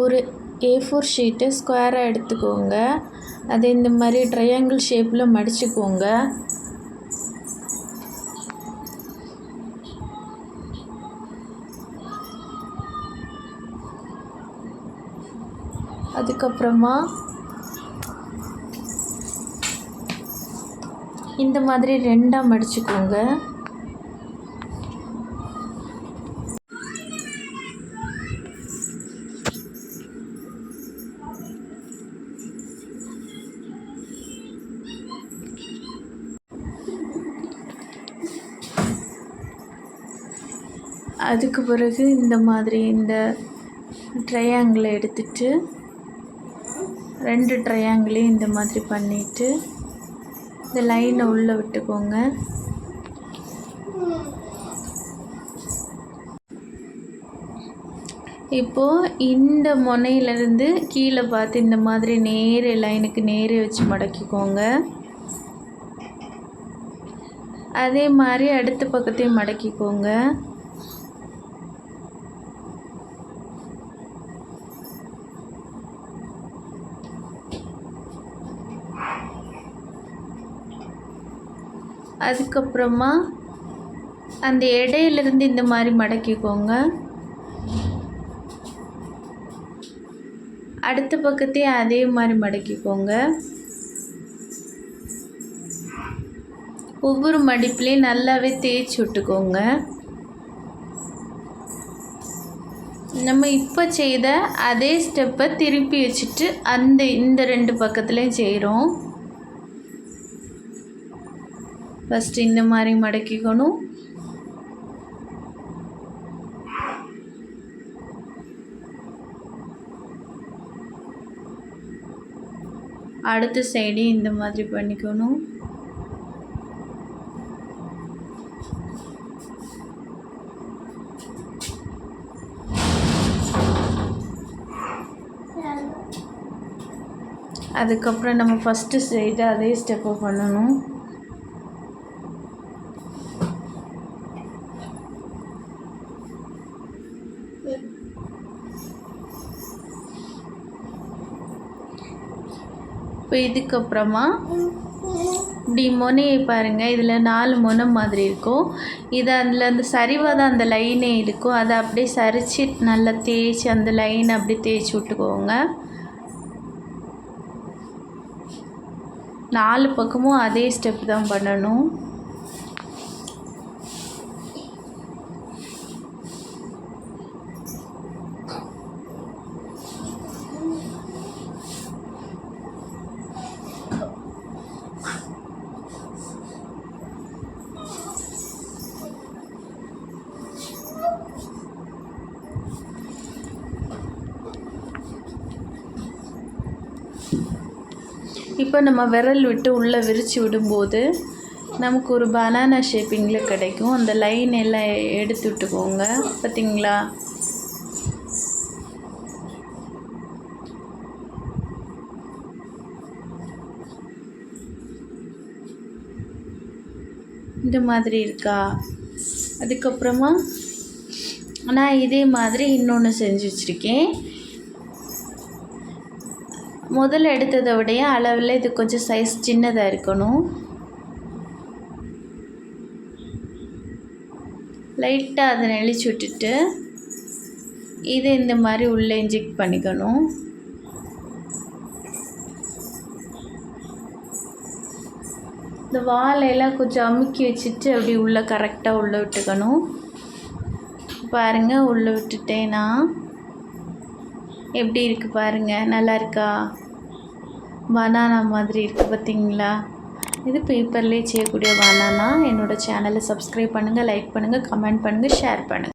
ஒரு A4 ஷீட்டை ஸ்கொயராக எடுத்துக்கோங்க. அதை இந்த மாதிரி ட்ரையாங்கிள் ஷேப்பில் மடிச்சுக்கோங்க. அதுக்கப்புறமா இந்த மாதிரி ரெண்டாக மடிச்சுக்கோங்க. அதுக்கு பிறகு இந்த மாதிரி இந்த ட்ரையாங்கிளை எடுத்துட்டு 2 ட்ரையாங்கிளையும் இந்த மாதிரி பண்ணிவிட்டு இந்த லைனை உள்ளே விட்டுக்கோங்க. இப்போது இந்த முனையிலேருந்து கீழே பார்த்து இந்த மாதிரி நேரே லைனுக்கு நேரே வச்சு மடக்கிக்கோங்க. அதே மாதிரி அடுத்த பக்கத்தையும் மடக்கிக்கோங்க. அதுக்கப்புறமா அந்த இடையிலிருந்து இந்த மாதிரி மடக்கிக்கோங்க. அடுத்த பக்கத்தையும் அதே மாதிரி மடக்கிக்கோங்க. ஒவ்வொரு மடிப்புலேயும் நல்லாவே தேய்ச்சி விட்டுக்கோங்க. நம்ம இப்போ செய்த அதே ஸ்டெப்பை திருப்பி வச்சுட்டு இந்த 2 பக்கத்துலேயும் செய்கிறோம். ஃபஸ்ட்டு இந்த மாதிரி மடக்கிக்கணும். அடுத்த சைடையும் இந்த மாதிரி பண்ணிக்கணும். அதுக்கப்புறம் நம்ம ஃபஸ்ட்டு செய்த அதே ஸ்டெப்பை பண்ணணும். இப்போ இதுக்கப்புறமா இப்படி முனையை பாருங்கள். இதில் 4 முனை மாதிரி இருக்கும். இது அதில் அந்த சரிவாக தான் அந்த லைனே இருக்கும். அதை அப்படியே சரித்து நல்லா தேய்ச்சி அந்த லைனை அப்படியே தேய்ச்சி விட்டுக்கோங்க. 4 பக்கமும் அதே ஸ்டெப் தான் பண்ணணும். இப்போ நம்ம விரல் விட்டு உள்ளே விரித்து விடும்போது நமக்கு ஒரு பனானா ஷேப்பிங்கில் கிடைக்கும். அந்த லைன் எல்லாம் எடுத்து விட்டுக்கோங்க. பார்த்தீங்களா? இந்த மாதிரி இருக்கா? அதுக்கப்புறமா நான் இதே மாதிரி இன்னொன்று செஞ்சு வச்சுருக்கேன். முதல்ல எடுத்ததை விடைய அளவில் இது கொஞ்சம் சைஸ் சின்னதாக இருக்கணும். லைட்டாக அதை நெளிச்சு விட்டுட்டு இதை இந்த மாதிரி உள்ளே இன்ஜெக்ட் பண்ணிக்கணும். இந்த வாழையெல்லாம் கொஞ்சம் அமுக்கி வச்சுட்டு அப்படி உள்ளே கரெக்டாக உள்ளே விட்டுக்கணும். பாருங்கள், உள்ளே விட்டுட்டேன்னா எப்படி இருக்குது பாருங்கள். நல்லா இருக்கா? பனானா மாதிரி இருக்குது பார்த்தீங்களா? இது பேப்பர்லேயே செய்யக்கூடிய பனானா. என்னோடய சேனலை சப்ஸ்கிரைப் பண்ணுங்கள், லைக் பண்ணுங்கள், கமெண்ட் பண்ணுங்கள், ஷேர் பண்ணுங்கள்.